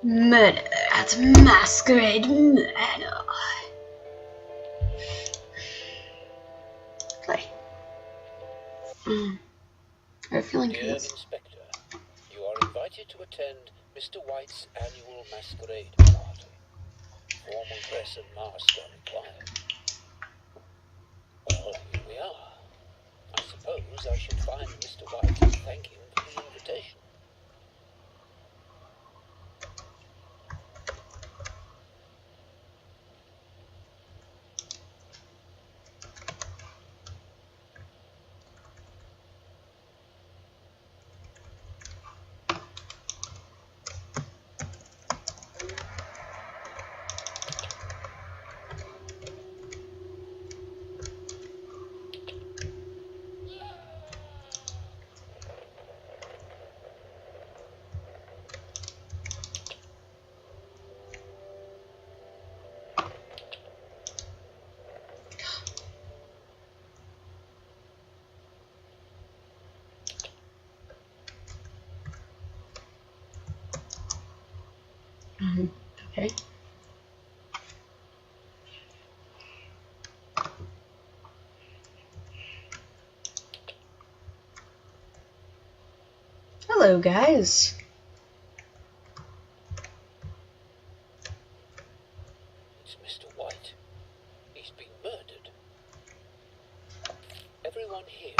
Murder at Masquerade Manour. Play. I'm feeling Dear good. Inspector, you are invited to attend Mr. White's annual Masquerade party. Formal dress and mask are required. Well, here we are. I suppose I should find Mr. White and thank him for the invitation. Okay. Hello, guys. It's Mr. White. He's been murdered. Everyone here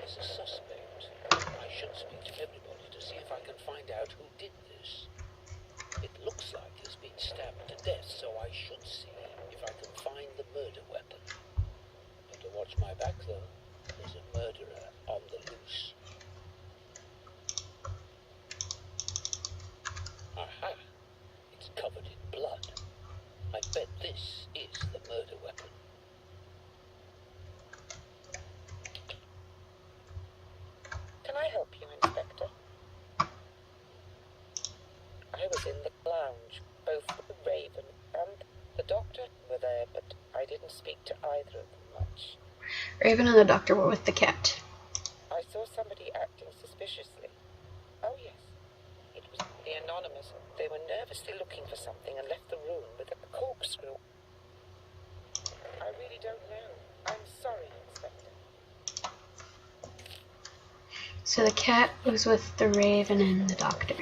is a suspect. I should speak to everybody to see if I can find out who did this. It looks like he's been stabbed to death, so I should see if I can find the murder weapon. Better watch my back, though. There's a murderer on the loose. Aha! It's covered in blood. I bet this is the murder weapon. Can I help you, Inspector? I was in the lounge. Both the Raven and the Doctor were there, but I didn't speak to either of them much. Raven and the doctor were with the cat. I saw somebody acting suspiciously. Oh, yes. It was the Anonymous. They were nervously looking for something and left the room with a corkscrew. I really don't know. I'm sorry, Inspector. So the cat was with the Raven and the doctor.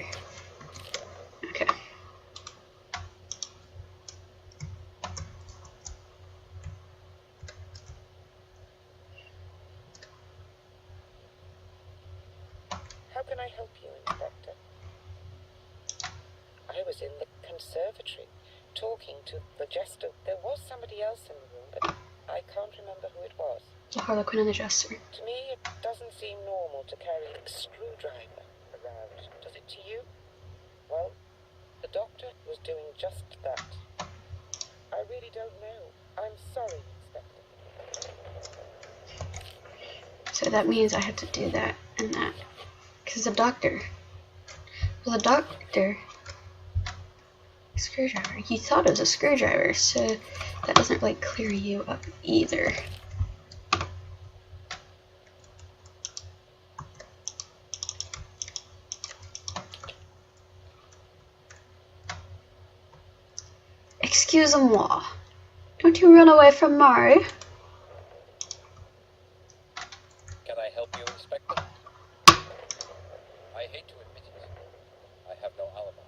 Okay. How can I help you, Inspector? I was in the conservatory, talking to the jester. There was somebody else in the room, but I can't remember who it was. The Harlequin and the Jester. To me, it doesn't seem normal to carry a screwdriver around. Does it to you? Well, the doctor was doing just that. I really don't know. I'm sorry, Inspector. So that means I have to do that and that. Because the doctor. Well, the doctor. Screwdriver. You thought it was a screwdriver, so that doesn't really clear you up either. Excusez-moi. Don't you run away from Mario. Can I help you, Inspector? I hate to admit it. I have no alibi.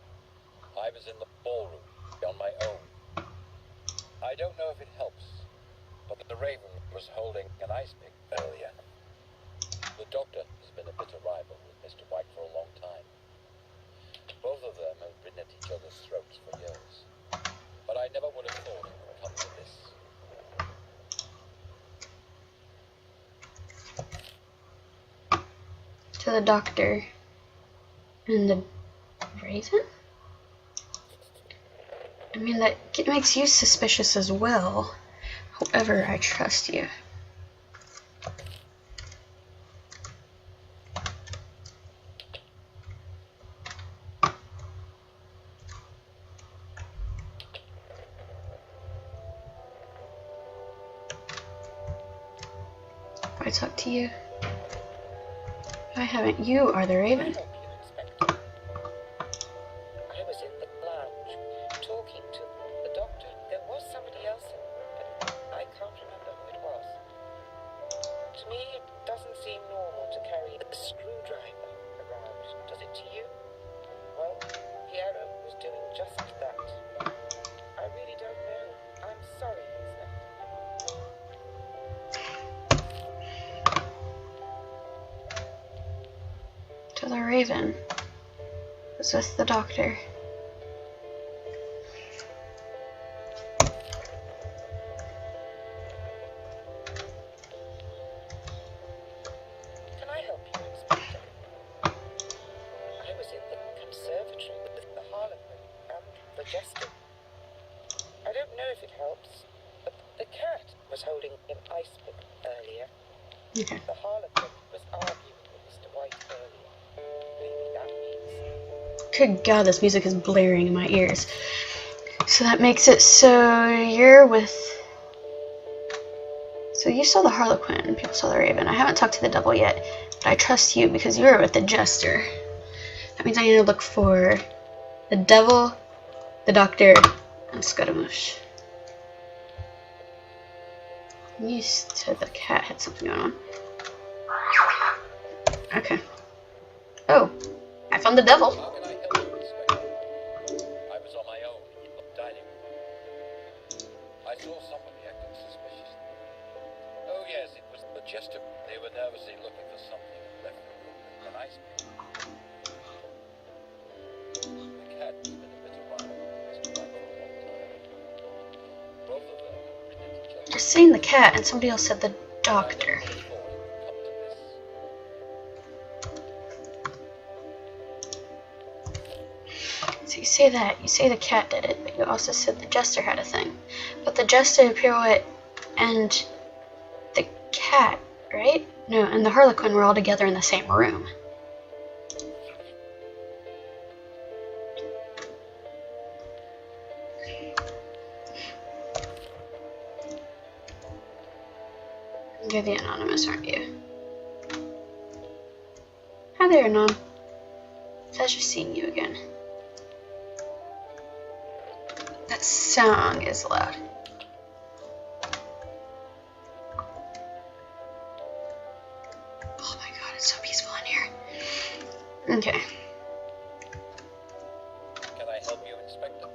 I was in the ballroom on my own. I don't know if it helps, but the Raven was holding an ice pick earlier. The doctor has been a bitter rival with Mr. White for a long time. Both of them have been at each other's throats for years. But I never would have thought it would come to this. To the doctor and the Raven? I mean, that it makes you suspicious as well. However, I trust you. I talk to you. I haven't. You are the Raven. Help you, Inspector. I was in the Raven was with the doctor. Can I help you, Inspector? I was in the conservatory with the Harlequin and the Jester. I don't know if it helps, but the cat was holding an ice pick earlier. Okay. The Harlequin was arguing with Mr. White earlier. Maybe that means... Good God, this music is blaring in my ears. So that makes it so you're with... So you saw the Harlequin and people saw the Raven. I haven't talked to the devil yet, but I trust you because you're with the Jester. That means I need to look for the devil, the doctor, and Scaramouche. You said the cat had something going on. Okay. Oh, I found the devil. How can I help you, Inspector? I was on my own in the dining room. I saw somebody acting suspiciously. Oh yes, it was the Jester. They were nervously looking for something and left the room with an ice pick. The cat has been a bit around Mr. White for a long time. Both of them have been at each other. You're saying the cat, and somebody else said the doctor. I never thought it would come to this. So you say that, you say the cat did it, but you also said the Jester had a thing. But the Jester, Pirouette, and the cat, right? No, and the Harlequin were all together in the same room. You're the Anonymous, aren't you? Hi there, Anon. Pleasure seeing you again. That song is loud. Oh my god, it's so peaceful in here. Okay. Can I help you, Inspector?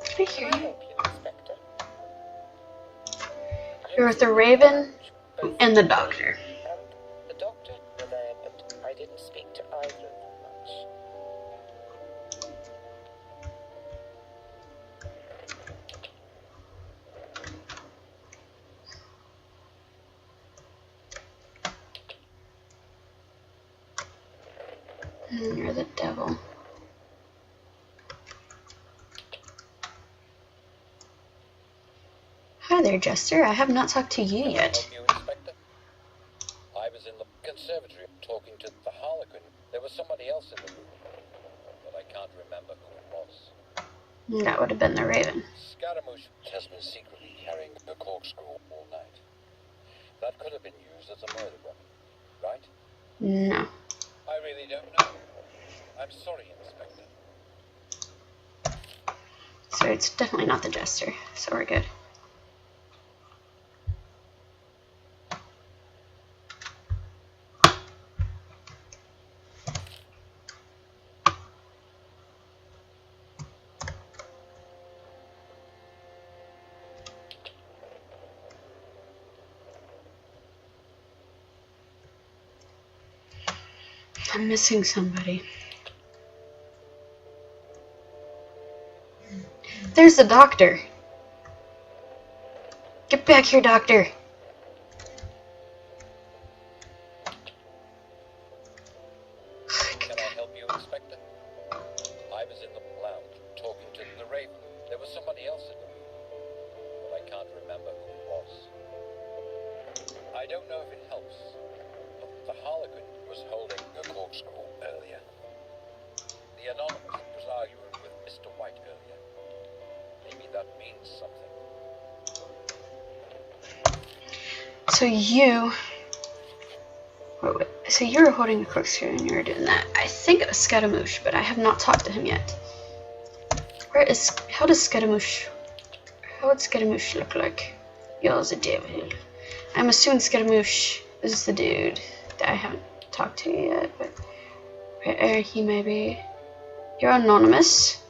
Can I hear Can I you? help you, Inspector? You're with the Raven and the Doctor. And the doctor were there, but I didn't speak to either of them much. You're the devil. Hi there, Jester. I have not talked to you Can I yet. help you, Inspector? I was in the conservatory talking to the Harlequin. There was somebody else in the room, but I can't remember who it was. That would have been the Raven. Scaramouche has been secretly carrying a corkscrew all night. That could have been used as a murder weapon, right? No. I really don't know. I'm sorry, Inspector. So it's definitely not the Jester, so we're good. I'm missing somebody. There's the doctor. Get back here, doctor. Can I help you, Inspector? I was in the lounge talking to the Raven. There was somebody else in the room, but I can't remember who it was. I don't know if it helps, but the Harlequin was holding a corkscrew earlier. The Anonymous was arguing with Mr. White earlier. Maybe that means something. So you... Wait. So you were holding a corkscrew and you were doing that. I think it was Scaramouche, but I have not talked to him yet. How would Scaramouche look like? You're the devil. I'm assuming Scaramouche is the dude that I haven't talked to yet, but where he may be. You're Anonymous.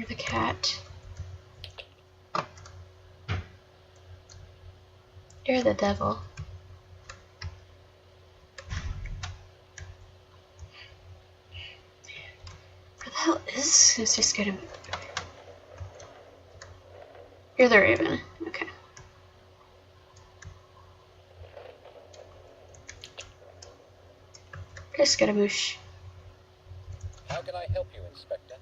You're the cat. You're the devil. Where the hell is Mr. Scaramouche? You're the raven. Okay. Here's Scaramouche. How can I help you, Inspector?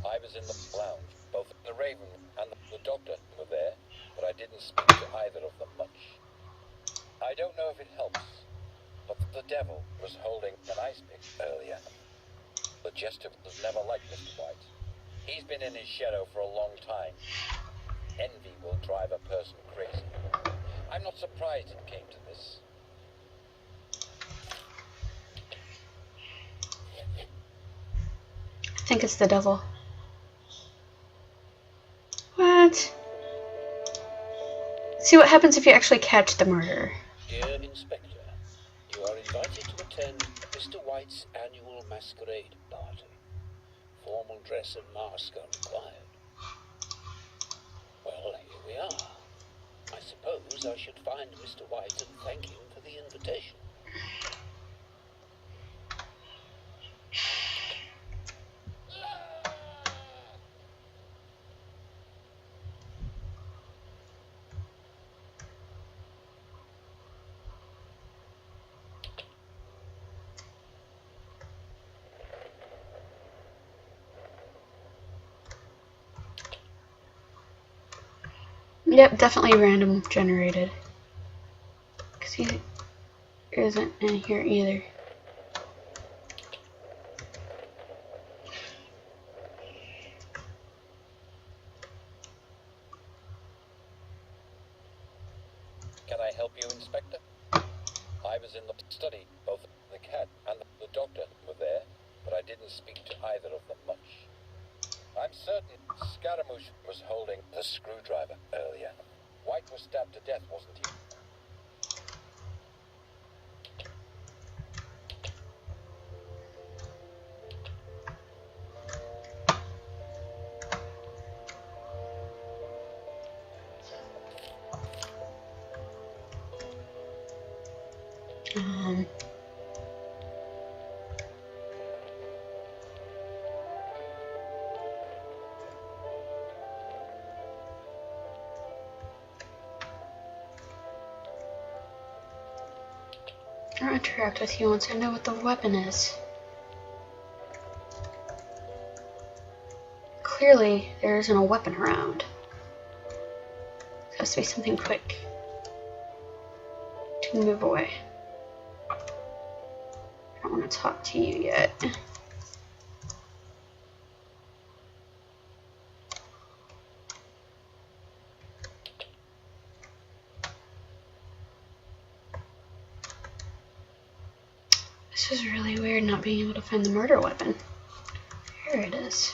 I was in the lounge. Both the Raven and the Doctor were there, but I didn't speak to either of them much. I don't know if it helps, but the devil was holding an ice pick earlier. The Jester was never like Mr. White. He's been in his shadow for a long time. Envy will drive a person crazy. I'm not surprised it came to this. I think it's the devil. What? See what happens if you actually catch the murderer. Dear Inspector, you are invited to attend Mr. White's annual masquerade party. Formal dress and mask are required. Well, here we are. I suppose I should find Mr. White and thank him for the invitation. Yep, definitely random generated. Because he isn't in here either. Can I help you, Inspector? I was in the study. Both the cat and the Doctor were there, but I didn't speak to either of them much. I'm certain Scaramouche was holding the screwdriver earlier. White was stabbed to death, wasn't he? I'll interact with you once I know what the weapon is. Clearly, there isn't a weapon around. It has to be something quick to move away. I don't want to talk to you yet. This is really weird not being able to find the murder weapon. Here it is.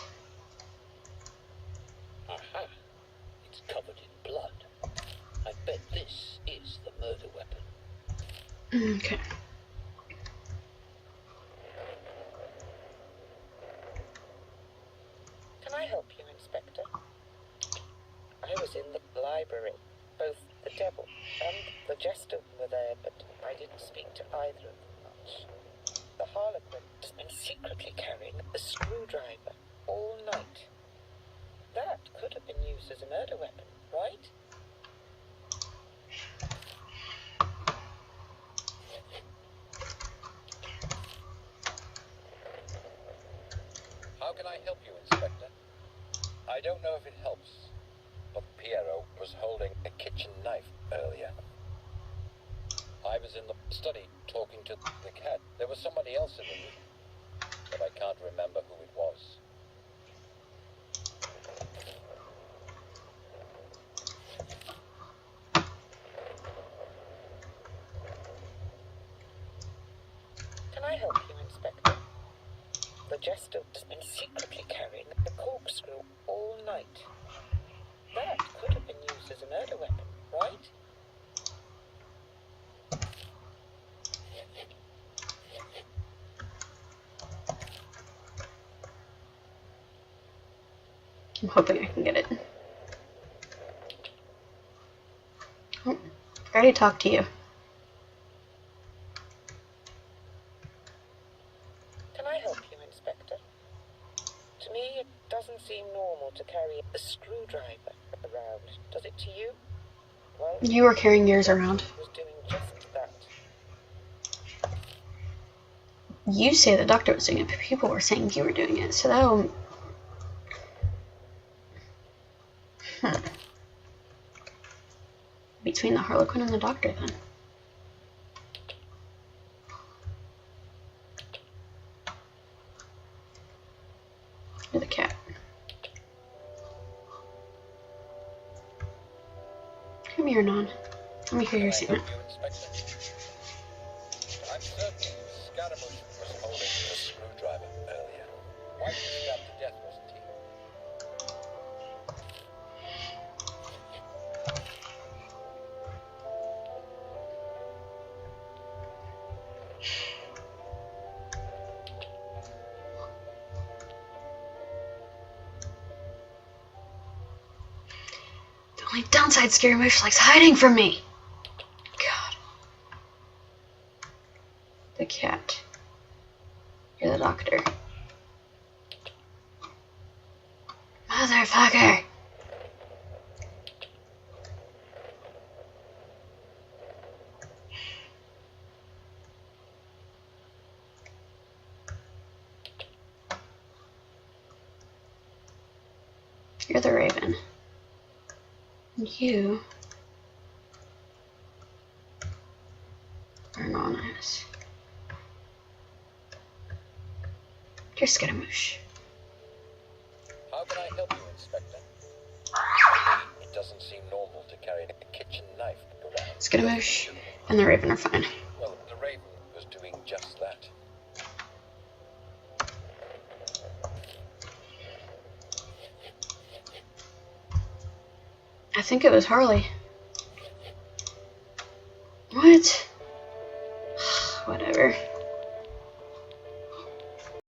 Aha! It's covered in blood. I bet this is the murder weapon. Okay. Can I help you, Inspector? I was in the library. Both the devil and the jester were there, but I didn't speak to either of them much. The Harlequin has been secretly carrying a screwdriver all night. That could have been used as a murder weapon, right? How can I help you, Inspector? I don't know if it helps, but Piero was holding a kitchen knife earlier. I was in the study talking to the cat. There was somebody else in the room, but I can't remember who it was. Can I help you, Inspector? The jester has been secretly carrying a corkscrew all night. That could have been used as a murder weapon, right? I'm hoping I can get it. Oh, I already talked to you. Can I help you, Inspector? To me, it doesn't seem normal to carry a screwdriver around. Does it to you? Well, You were carrying yours around. he was doing just that. You say the doctor was doing it, but people were saying you were doing it, so that'll... Between the Harlequin and the doctor, then. Or the cat. Come here, Non. Let me hear your statement. I'm certain Scaramouche was holding the screwdriver earlier. Why was he stabbed to death, wasn't he? The only downside, Scaramouche likes hiding from me. God. The cat. You're the doctor. Motherfucker! You're the Raven. And you are anonymous. You're Scaramouche. How can I help you, Inspector? It doesn't seem normal to carry a kitchen knife around. Scaramouche and the Raven are fine. Well, the Raven was doing just that. I think it was Harley. What? Whatever.